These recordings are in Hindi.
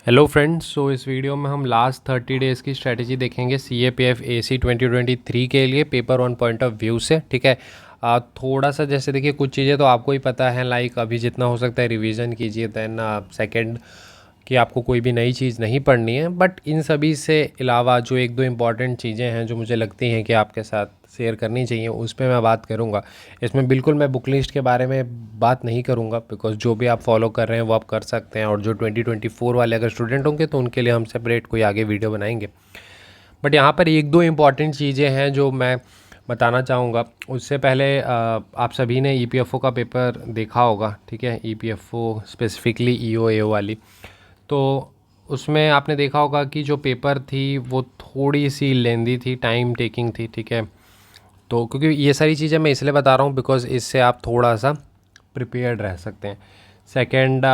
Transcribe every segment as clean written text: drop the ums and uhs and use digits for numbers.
हेलो फ्रेंड्स, इस वीडियो में हम लास्ट 30 डेज़ की स्ट्रेटजी देखेंगे CAPF AC 2023 के लिए paper one point of view से। ठीक है। थोड़ा सा जैसे देखिए, कुछ चीज़ें तो आपको ही पता है, लाइक अभी जितना हो सकता है रिवीजन कीजिए। दैन सेकंड कि आपको कोई भी नई चीज़ नहीं पढ़नी है, बट इन सभी से अलावा जो एक दो इम्पॉर्टेंट चीज़ें हैं जो मुझे लगती हैं कि आपके साथ शेयर करनी चाहिए, उस पर मैं बात करूँगा। इसमें बिल्कुल मैं बुक लिस्ट के बारे में बात नहीं करूँगा, बिकॉज जो भी आप फॉलो कर रहे हैं वो आप कर सकते हैं, और जो 2024 वाले अगर स्टूडेंट होंगे तो उनके लिए हम सेपरेट कोई आगे वीडियो बनाएंगे। बट यहाँ पर एक दो इम्पॉर्टेंट चीज़ें हैं जो मैं बताना चाहूँगा। उससे पहले आप सभी ने EPFO का पेपर देखा होगा। ठीक है, EPFO स्पेसिफिकली EO AO वाली। तो उसमें आपने देखा होगा कि जो पेपर थी वो थोड़ी सी लेंदी थी, टाइम टेकिंग थी। ठीक है, तो क्योंकि ये सारी चीज़ें मैं इसलिए बता रहा हूँ बिकॉज़ इससे आप थोड़ा सा प्रिपेयर्ड रह सकते हैं। सेकंड,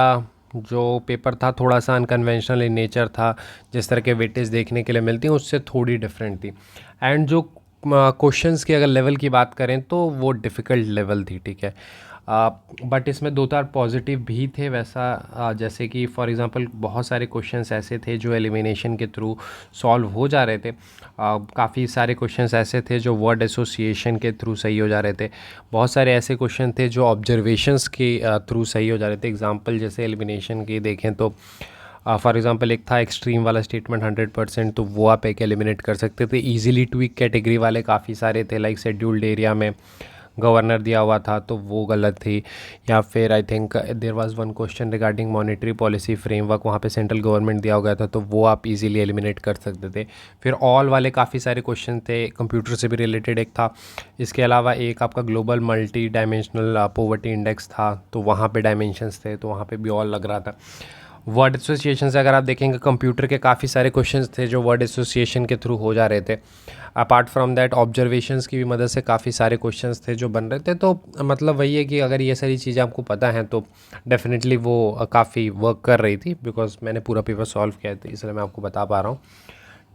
जो पेपर था थोड़ा सा अनकन्वेंशनल इन नेचर था, जिस तरह के वेटेज देखने के लिए मिलती हैं उससे थोड़ी डिफरेंट थी। एंड जो क्वेश्चंस की अगर लेवल की बात करें तो वो डिफ़िकल्ट लेवल थी। ठीक है, बट इसमें दो चार पॉजिटिव भी थे वैसा। जैसे कि फॉर एग्जांपल बहुत सारे क्वेश्चंस ऐसे थे जो एलिमिनेशन के थ्रू सॉल्व हो जा रहे थे। काफ़ी सारे क्वेश्चंस ऐसे थे जो वर्ड एसोसिएशन के थ्रू सही हो जा रहे थे। बहुत सारे ऐसे क्वेश्चन थे जो ऑब्जर्वेशंस के थ्रू सही हो जा रहे थे। एग्जांपल जैसे एलिमिनेशन की देखें तो फॉर एग्जांपल एक था एक्सट्रीम वाला स्टेटमेंट 100%, तो वो आप एक एलिमिनेट कर सकते थे इजीली। ट्वीक कैटेगरी वाले काफ़ी सारे थे, लाइक शेड्यूल्ड एरिया में गवर्नर दिया हुआ था तो वो गलत थी। या फिर I think there was one question regarding monetary policy framework, वहाँ पे सेंट्रल गवर्नमेंट दिया हो गया था तो वो आप इजीली एलिमिनेट कर सकते थे। फिर ऑल वाले काफ़ी सारे क्वेश्चन थे, कंप्यूटर से भी रिलेटेड एक था। इसके अलावा एक आपका global multi dimensional poverty index था, तो वहाँ पे डायमेंशंस थे, तो वहाँ पे भी ऑल लग रहा था। वर्ड एसोसिएशन से अगर आप देखेंगे, कंप्यूटर के काफ़ी सारे क्वेश्चंस थे जो वर्ड एसोसिएशन के थ्रू हो जा रहे थे। अपार्ट फ्रॉम दैट ऑब्जर्वेशंस की भी मदद से काफ़ी सारे क्वेश्चंस थे जो बन रहे थे। तो मतलब वही है कि अगर ये सारी चीज़ें आपको पता हैं तो डेफिनेटली वो काफ़ी वर्क कर रही थी, बिकॉज मैंने पूरा पेपर सॉल्व किया है तो इसलिए मैं आपको बता पा रहा हूँ।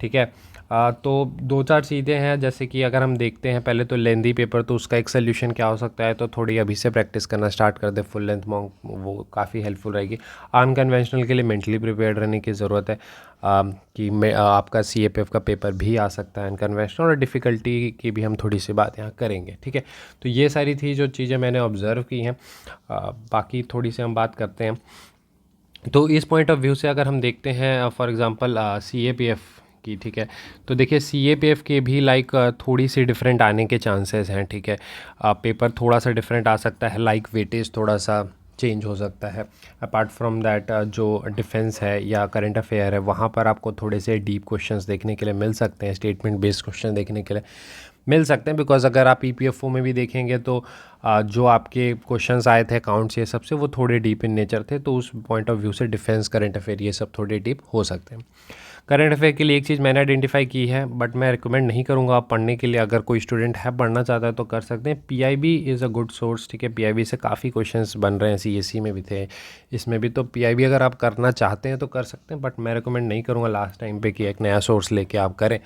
ठीक है, तो दो चार चीज़ें हैं, जैसे कि अगर हम देखते हैं पहले तो लेंदी पेपर, तो उसका एक सोल्यूशन क्या हो सकता है, तो थोड़ी अभी से प्रैक्टिस करना स्टार्ट कर दे फुल लेंथ मॉन्क, वो काफ़ी हेल्पफुल रहेगी। अनकन्वेंशनल के लिए मेंटली प्रिपेयर्ड रहने की ज़रूरत है। कि आपका CAPF का पेपर भी आ सकता है अनकन्वेंशनल, और डिफ़िकल्टी की भी हम थोड़ी सी बात यहाँ करेंगे। ठीक है, तो ये सारी थी जो चीज़ें मैंने ऑब्ज़र्व की हैं। बाकी थोड़ी सी हम बात करते हैं। तो इस पॉइंट ऑफ व्यू से अगर हम देखते हैं फॉर एग्जांपल CAPF की, ठीक है, तो देखिए CAPF के भी लाइक थोड़ी सी डिफरेंट आने के चांसेस हैं। ठीक है, पेपर थोड़ा सा डिफरेंट आ सकता है, लाइक वेटेज थोड़ा सा चेंज हो सकता है। अपार्ट फ्रॉम दैट जो डिफेंस है या करंट अफेयर है, वहाँ पर आपको थोड़े से डीप क्वेश्चंस देखने के लिए मिल सकते हैं, स्टेटमेंट बेस्ड क्वेश्चन देखने के लिए मिल सकते हैं। बिकॉज अगर आप EPFO में भी देखेंगे तो जो आपके क्वेश्चंस आए थे अकाउंट्स ये सबसे, वो थोड़े डीप इन नेचर थे, तो उस पॉइंट ऑफ व्यू से डिफेंस करंट अफेयर ये सब थोड़े डीप हो सकते हैं। करंट अफेयर के लिए एक चीज़ मैंने आइडेंटिफाई की है, बट मैं रिकमेंड नहीं करूँगा आप पढ़ने के लिए। अगर कोई स्टूडेंट है पढ़ना चाहता है तो कर सकते हैं। PIB is a good source. ठीक है, PIB से काफ़ी क्वेश्चंस बन रहे हैं, CSE में भी थे, इसमें भी। तो PIB अगर आप करना चाहते हैं तो कर सकते हैं, बट मैं रिकमेंड नहीं करूँगा लास्ट टाइम पे कि एक नया सोर्स लेके आप करें।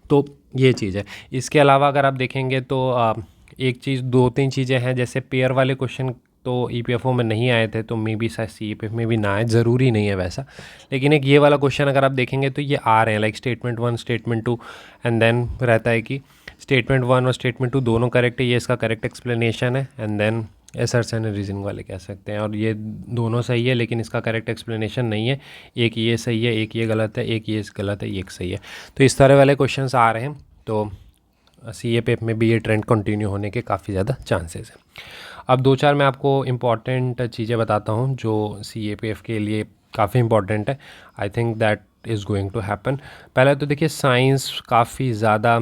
तो ये चीज़ है। इसके अलावा अगर आप देखेंगे तो एक चीज़, दो तीन चीज़ें हैं, जैसे पेयर वाले क्वेश्चन तो EPFO में नहीं आए थे, तो मे बी शायद CAPF में भी ना आए, ज़रूरी नहीं है वैसा। लेकिन एक ये वाला क्वेश्चन अगर आप देखेंगे तो ये आ रहे हैं, like statement 1 statement 2, and then रहता है कि स्टेटमेंट 1 और स्टेटमेंट 2 दोनों करेक्ट है, ये इसका करेक्ट एक्सप्लेनेशन है, and then assertion and reasoning वाले कह सकते हैं, और ये दोनों सही है लेकिन इसका करेक्ट एक्सप्लेनेशन नहीं है। एक ये सही है, एक ये गलत है, एक ये गलत है, एक सही है। तो इस तरह वाले क्वेश्चंस आ रहे हैं, तो CAPF में भी ये ट्रेंड कंटिन्यू होने के काफ़ी ज़्यादा चांसेस हैं। अब दो चार मैं आपको इम्पॉर्टेंट चीज़ें बताता हूँ जो CAPF के लिए काफ़ी इंपॉर्टेंट है। I think that is going to happen. पहले तो देखिए, साइंस काफ़ी ज़्यादा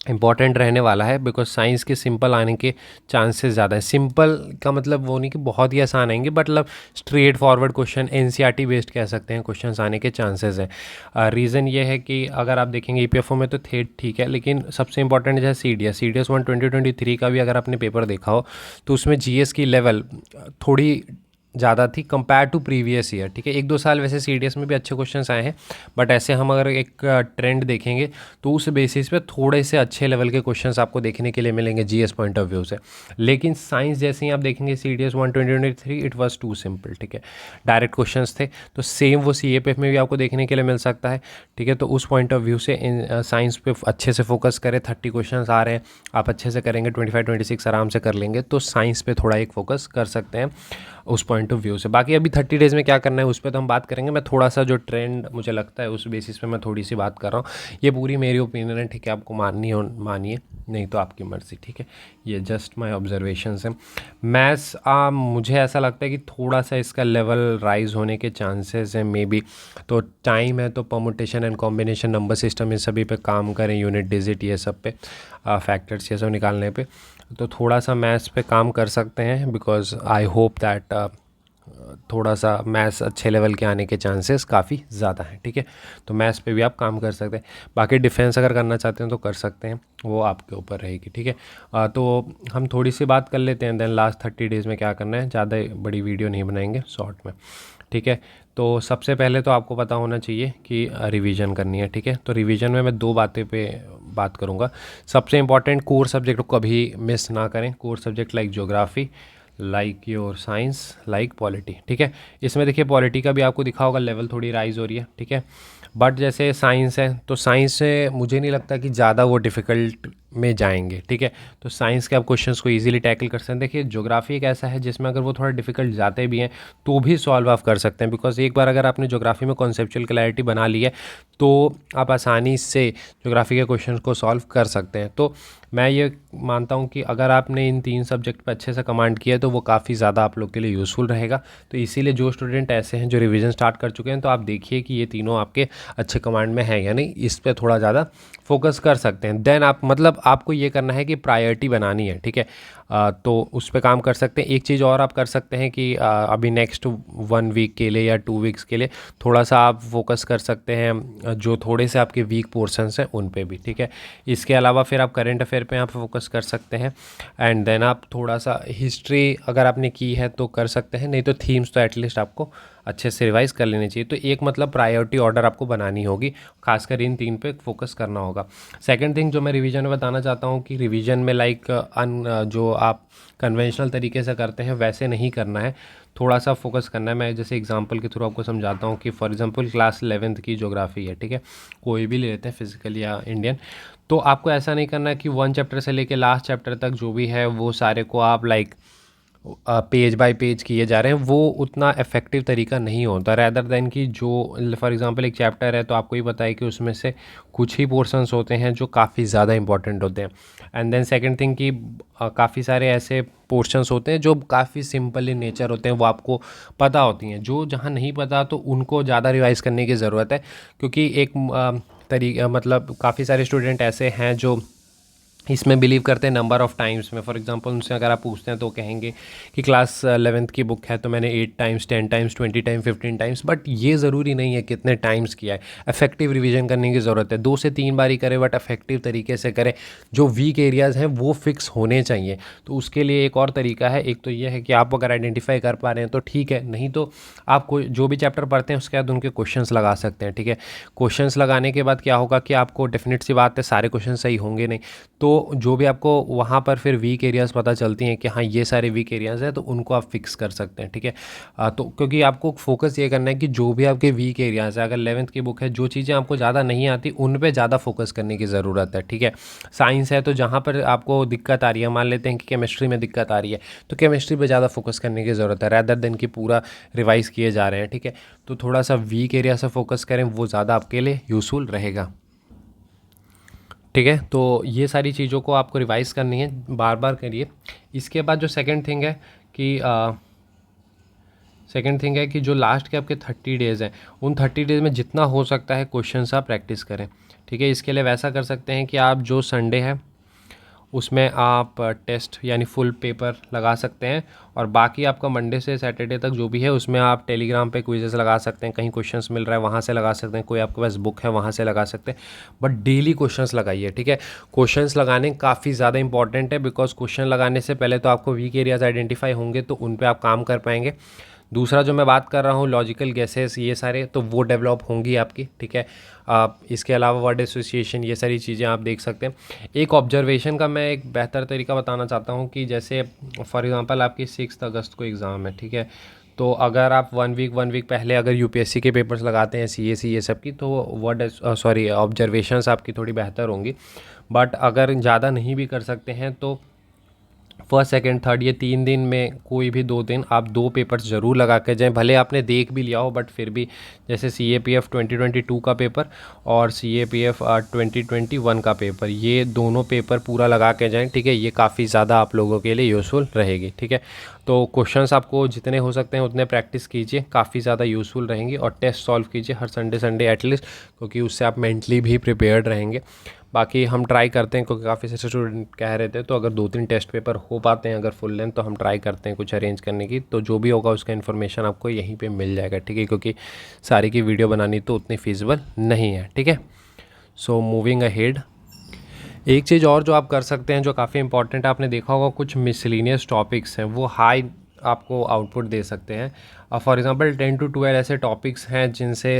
इम्पॉर्टेंट रहने वाला है, बिकॉज साइंस के सिंपल आने के चांसेस ज़्यादा है। सिंपल का मतलब वो नहीं कि बहुत ही आसान आएंगे, बट मतलब straight forward question, NCERT based कह सकते हैं, क्वेश्चंस आने के चांसेस हैं। रीज़न ये है कि अगर आप देखेंगे EPFO में तो थे ठीक है, लेकिन सबसे इंपॉर्टेंट जो है CDS 1 2023 का भी अगर आपने पेपर देखा हो तो उसमें GS की लेवल थोड़ी ज़्यादा थी कंपेयर टू प्रीवियस ईयर, ठीक है। 1-2 साल वैसे CDS में भी अच्छे क्वेश्चंस आए हैं, बट ऐसे हम अगर एक ट्रेंड देखेंगे तो उस बेसिस पे थोड़े से अच्छे लेवल के क्वेश्चंस आपको देखने के लिए मिलेंगे GS पॉइंट ऑफ व्यू से। लेकिन साइंस जैसे ही आप देखेंगे CDS 1 2023 it was too simple, ठीक है, डायरेक्ट क्वेश्चंस थे। तो सेम वो CAPF में भी आपको देखने के लिए मिल सकता है, ठीक है। तो उस पॉइंट ऑफ व्यू से इन साइंस पे अच्छे से फोकस करें। 30 क्वेश्चंस आ रहे हैं, आप अच्छे से करेंगे 25-26 आराम से कर लेंगे, तो साइंस पे थोड़ा एक फोकस कर सकते हैं उस पॉइंट ऑफ व्यू से। बाकी अभी 30 डेज़ में क्या करना है उस पर तो हम बात करेंगे। मैं थोड़ा सा जो ट्रेंड मुझे लगता है उस बेसिस पे मैं थोड़ी सी बात कर रहा हूँ। ये पूरी मेरी ओपिनियन है, ठीक है, आपको माननी हो मानिए, नहीं तो आपकी मर्ज़ी, ठीक है। ये जस्ट माय ऑब्जर्वेशंस हैं। मैथ्स मुझे ऐसा लगता है कि थोड़ा सा इसका लेवल राइज होने के चांसेस हैं मे बी। तो टाइम है तो permutation and combination, number system, इन सभी पे काम करें, यूनिट डिजिट, ये सब पे फैक्टर्स ये सब निकालने पे, तो थोड़ा सा मैथ्स पे काम कर सकते हैं। बिकॉज आई होप दैट थोड़ा सा मैथ्स अच्छे लेवल के आने के चांसेस काफ़ी ज़्यादा हैं, ठीक है। तो मैथ्स पे भी आप काम कर सकते हैं। बाकी डिफेंस अगर करना चाहते हैं तो कर सकते हैं, वो आपके ऊपर रहेगी, ठीक है। तो हम थोड़ी सी बात कर लेते हैं देन लास्ट 30 डेज़ में क्या करना है। ज़्यादा बड़ी वीडियो नहीं बनाएंगे, शॉर्ट में, ठीक है। तो सबसे पहले तो आपको पता होना चाहिए कि रिवीजन करनी है, ठीक है। तो रिवीजन में मैं 2 बातें पे बात करूँगा। सबसे इंपॉर्टेंट, कोर सब्जेक्ट को कभी मिस ना करें। Core subject like geography, like your science, like polity, ठीक है। इसमें देखिए पॉलिटी का भी आपको दिखा होगा लेवल थोड़ी राइज हो रही है, ठीक है। बट जैसे साइंस है तो साइंस से मुझे नहीं लगता कि ज़्यादा वो डिफ़िकल्ट में जाएंगे, ठीक है। तो साइंस के आप क्वेश्चंस को इजीली टैकल कर सकते हैं। देखिए ज्योग्राफी एक ऐसा है जिसमें अगर वो थोड़ा डिफिकल्ट जाते भी हैं तो भी सॉल्व आप कर सकते हैं। बिकॉज एक बार अगर आपने ज्योग्राफी में कॉन्सेप्चुअल क्लैरिटी बना ली है तो आप आसानी से ज्योग्राफी के क्वेश्चन को सॉल्व कर सकते हैं। तो मैं ये मानता हूँ कि अगर आपने इन 3 सब्जेक्ट पर अच्छे से कमांड किया है तो वो काफ़ी ज़्यादा आप लोग के लिए यूज़फुल रहेगा। तो इसीलिए जो स्टूडेंट ऐसे हैं जो रिवीजन स्टार्ट कर चुके हैं, तो आप देखिए कि ये तीनों आपके अच्छे कमांड में है या नहीं, इस पर थोड़ा ज़्यादा फोकस कर सकते हैं। देन आप मतलब आपको ये करना है कि प्रायोरिटी बनानी है, ठीक है। तो उस पर काम कर सकते हैं। एक चीज़ और आप कर सकते हैं कि अभी नेक्स्ट 1 वीक के लिए या 2 वीक्स के लिए थोड़ा सा आप फोकस कर सकते हैं जो थोड़े से आपके वीक पोर्शंस हैं उन पे भी, ठीक है। इसके अलावा फिर आप करंट अफेयर पे आप फोकस कर सकते हैं। एंड देन आप थोड़ा सा हिस्ट्री अगर आपने की है तो कर सकते हैं, नहीं तो थीम्स तो एटलीस्ट आपको अच्छे से रिवाइज कर लेनी चाहिए। तो एक मतलब प्रायोरिटी ऑर्डर आपको बनानी होगी, खासकर इन 3 पे फोकस करना होगा। सेकंड थिंग जो मैं रिवीजन में बताना चाहता हूँ कि रिवीजन में लाइक जो आप कन्वेंशनल तरीके से करते हैं वैसे नहीं करना है, थोड़ा सा फोकस करना है। मैं जैसे एग्जांपल के थ्रू आपको समझाता हूँ कि फॉर एग्जांपल क्लास 11th की ज्योग्राफी है, ठीक है, कोई भी ले लेते हैं फिजिकल या इंडियन। तो आपको ऐसा नहीं करना है कि 1 चैप्टर से लेके लास्ट चैप्टर तक जो भी है वो सारे को आप लाइक पेज बाय पेज किए जा रहे हैं, वो उतना इफेक्टिव तरीका नहीं होता। रैदर देन कि जो फॉर एग्जांपल एक चैप्टर है तो आपको ही पता है कि उसमें से कुछ ही पोर्शंस होते हैं जो काफ़ी ज़्यादा इंपॉर्टेंट होते हैं। एंड देन सेकंड थिंग कि काफ़ी सारे ऐसे पोर्शंस होते हैं जो काफ़ी सिंपल इन नेचर होते हैं, वो आपको पता होती हैं। जो जहाँ नहीं पता तो उनको ज़्यादा रिवाइज़ करने की ज़रूरत है, क्योंकि एक तरीका मतलब काफ़ी सारे स्टूडेंट ऐसे हैं जो इसमें बिलीव करते हैं नंबर ऑफ़ टाइम्स में। फॉर एग्जांपल उनसे अगर आप पूछते हैं तो कहेंगे कि क्लास 11th की बुक है तो मैंने 8 times, 10 times, 20 times, 15 times. But ये ज़रूरी नहीं है कितने टाइम्स किया है। इफेक्टिव रिवीजन करने की ज़रूरत है, 2 से 3 बार ही करें बट इफेक्टिव तरीके से करें। जो वीक एरियाज़ हैं वो फिक्स होने चाहिए। तो उसके लिए एक और तरीका है, एक तो ये है कि आप अगर आइडेंटिफाई कर पा रहे हैं तो ठीक है, नहीं तो आप कोई जो भी चैप्टर पढ़ते हैं उसके बाद उनके क्वेश्चंस लगा सकते हैं, ठीक है। क्वेश्चंस लगाने के बाद क्या होगा कि आपको डेफिनेट सी बात है सारे क्वेश्चन सही होंगे नहीं, तो जो भी आपको वहाँ पर फिर वीक एरियाज़ पता चलती हैं कि हाँ ये सारे वीक एरियाज़ हैं, तो उनको आप फिक्स कर सकते हैं, ठीक है। तो क्योंकि आपको फोकस ये करना है कि जो भी आपके वीक एरियाज़ है, अगर 11th की बुक है, जो चीज़ें आपको ज़्यादा नहीं आती उन पे ज़्यादा फोकस करने की ज़रूरत है, ठीक है। साइंस है तो जहाँ पर आपको दिक्कत आ रही है, मान लेते हैं कि केमिस्ट्री में दिक्कत आ रही है, तो केमिस्ट्री पर ज़्यादा फोकस करने की ज़रूरत है रैदर देन कि पूरा रिवाइज़ किए जा रहे हैं, ठीक है। तो थोड़ा सा वीक एरिया से फोकस करें, वो ज़्यादा आपके लिए यूज़फुल रहेगा, ठीक है। तो ये सारी चीज़ों को आपको रिवाइज़ करनी है, बार बार करिए। इसके बाद जो सेकंड थिंग है कि जो लास्ट के आपके 30 डेज़ हैं, उन 30 डेज़ में जितना हो सकता है क्वेश्चंस आप प्रैक्टिस करें, ठीक है। इसके लिए वैसा कर सकते हैं कि आप जो संडे है उसमें आप टेस्ट यानी फुल पेपर लगा सकते हैं, और बाकी आपका मंडे से सैटरडे तक जो भी है उसमें आप टेलीग्राम पे क्विज़ेस लगा सकते हैं, कहीं क्वेश्चंस मिल रहा है वहाँ से लगा सकते हैं, कोई आपके पास बुक है वहाँ से लगा सकते हैं। बट डेली क्वेश्चंस लगाइए, ठीक है। क्वेश्चंस लगाने काफ़ी ज़्यादा इंपॉर्टेंट है, बिकॉज क्वेश्चन लगाने से पहले तो आपको वीक एरियाज आइडेंटिफाई होंगे तो उन पर आप काम कर पाएंगे। दूसरा जो मैं बात कर रहा हूँ लॉजिकल गेसेस ये सारे, तो वो डेवलप होंगी आपकी, ठीक है। इसके अलावा वर्ड एसोसिएशन ये सारी चीज़ें आप देख सकते हैं। एक ऑब्जर्वेशन का मैं एक बेहतर तरीका बताना चाहता हूँ कि जैसे फॉर एग्जांपल आपकी 6 अगस्त को एग्ज़ाम है, ठीक है। तो अगर आप वन वीक पहले अगर यूपीएससी के पेपर्स लगाते हैं, सीएसी ये सब की, तो ऑब्जर्वेशंस आपकी थोड़ी बेहतर होंगी। बट अगर ज़्यादा नहीं भी कर सकते हैं तो फर्स्ट सेकंड थर्ड ये 3 दिन में कोई भी 2 दिन आप 2 पेपर्स ज़रूर लगा के जाएं। भले आपने देख भी लिया हो बट फिर भी, जैसे CAPF 2022 का पेपर और CAPF 2021 का पेपर, ये दोनों पेपर पूरा लगा के जाएं, ठीक है। ये काफ़ी ज़्यादा आप लोगों के लिए यूज़फुल रहेगी, ठीक है। तो क्वेश्चंस आपको जितने हो सकते हैं उतने प्रैक्टिस कीजिए, काफ़ी ज़्यादा यूज़फुल रहेंगी। और टेस्ट सॉल्व कीजिए हर संडे एटलीस्ट, क्योंकि उससे आप मेंटली भी प्रिपेयर्ड रहेंगे। बाकी हम ट्राई करते हैं, क्योंकि काफ़ी सारे स्टूडेंट कह रहे थे, तो अगर 2-3 टेस्ट पेपर हो पाते हैं अगर फुल लेंथ, तो हम ट्राई करते हैं कुछ अरेंज करने की। तो जो भी होगा उसका इन्फॉर्मेशन आपको यहीं पे मिल जाएगा, ठीक है, क्योंकि सारी की वीडियो बनानी तो उतनी फीसिबल नहीं है, ठीक है। सो मूविंग अहेड, एक चीज़ और जो आप कर सकते हैं जो काफ़ी इंपॉर्टेंट है, आपने देखा होगा कुछ मिसलिनियस टॉपिक्स हैं वो हाई आपको आउटपुट दे सकते हैं। फॉर एग्जांपल 10 to 12 ऐसे टॉपिक्स हैं जिनसे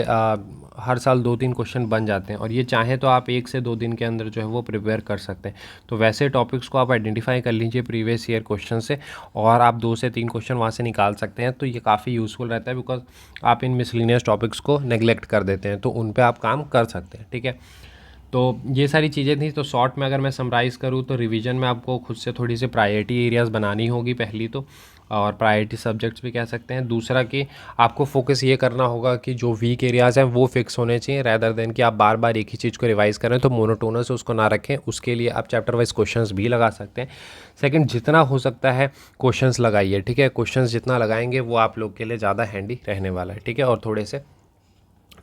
हर साल 2-3 क्वेश्चन बन जाते हैं, और ये चाहे तो आप 1 से 2 दिन के अंदर जो है वो प्रिपेयर कर सकते हैं। तो वैसे टॉपिक्स को आप आइडेंटिफाई कर लीजिए प्रीवियस ईयर क्वेश्चन से, और आप 2 से 3 क्वेश्चन वहाँ से निकाल सकते हैं। तो ये काफ़ी यूज़फुल रहता है, बिकॉज आप इन मिसलिनियस टॉपिक्स को नेग्लेक्ट कर देते हैं, तो उन पर आप काम कर सकते हैं, ठीक है। तो ये सारी चीज़ें थी। तो शॉर्ट में अगर मैं समराइज़ करूँ तो रिवीजन में आपको खुद से थोड़ी सी प्रायोरिटी एरियाज़ बनानी होगी पहली तो, और प्रायोरिटी सब्जेक्ट्स भी कह सकते हैं। दूसरा कि आपको फोकस ये करना होगा कि जो वीक एरियाज़ हैं वो फिक्स होने चाहिए, रैदर देन कि आप बार बार एक ही चीज़ को रिवाइज़ करें, तो मोनोटोनस उसको ना रखें। उसके लिए आप चैप्टर वाइज क्वेश्चंस भी लगा सकते हैं। सेकंड, जितना हो सकता है क्वेश्चंस लगाइए, ठीक है। क्वेश्चंस जितना लगाएंगे वो आप लोग के लिए ज़्यादा हैंडी रहने वाला है, ठीक है। और थोड़े से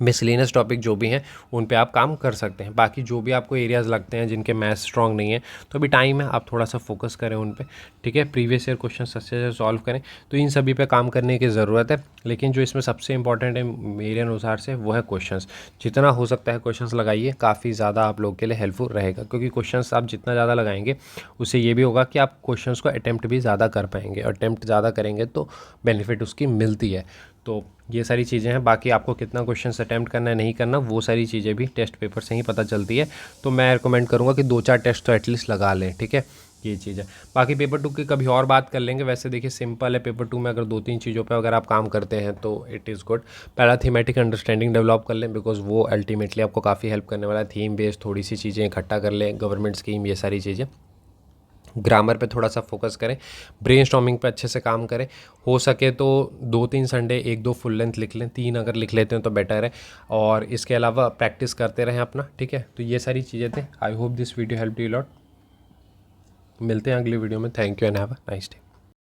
मिसलिनियस टॉपिक जो भी हैं उन पे आप काम कर सकते हैं। बाकी जो भी आपको एरियाज़ लगते हैं जिनके मैथ्स स्ट्रॉन्ग नहीं है, तो अभी टाइम है, आप थोड़ा सा फोकस करें उन पे, ठीक है। प्रीवियस ईयर क्वेश्चन अच्छे से सॉल्व करें, तो इन सभी पे काम करने की ज़रूरत है। लेकिन जो इसमें सबसे इंपॉर्टेंट है मेरे अनुसार से वो है क्वेश्चंस। जितना हो सकता है क्वेश्चंस लगाइए, काफ़ी ज़्यादा आप लोग के लिए हेल्पफुल रहेगा, क्योंकि क्वेश्चंस आप जितना ज़्यादा लगाएंगे उससे ये भी होगा कि आप क्वेश्चंस को अटैम्प्ट भी ज़्यादा कर पाएंगे, और अटैम्प्ट ज़्यादा करेंगे तो बेनिफिट उसकी मिलती है। तो ये सारी चीज़ें हैं। बाकी आपको कितना क्वेश्चंस अटैम्प्ट करना है नहीं करना, वो सारी चीज़ें भी टेस्ट पेपर से ही पता चलती है। तो मैं रिकमेंड करूँगा कि 2-4 टेस्ट तो एटलीस्ट लगा लें, ठीक है। ये चीज़ है। बाकी पेपर 2 की कभी और बात कर लेंगे। वैसे देखिए सिंपल है, पेपर 2 में अगर 2-3 चीज़ों पे अगर आप काम करते हैं तो इट इज़ गुड। पहला थीमेटिक अंडरस्टैंडिंग डेवलप कर लें, बिकॉज वो अल्टीमेटली आपको काफ़ी हेल्प करने वाला है। थीम बेस्ड थोड़ी सी चीज़ें इकट्ठा कर लें, गवर्नमेंट स्कीम ये सारी चीज़ें। ग्रामर पे थोड़ा सा फोकस करें, ब्रेनस्टॉर्मिंग पे अच्छे से काम करें। हो सके तो 2-3 संडे 1-2 फुल लेंथ लिख लें, 3 अगर लिख लेते हैं तो बेटर है। और इसके अलावा प्रैक्टिस करते रहें अपना, ठीक है। तो ये सारी चीज़ें थे। I hope this video help you lot. मिलते हैं अगली वीडियो में। Thank you and have a nice day.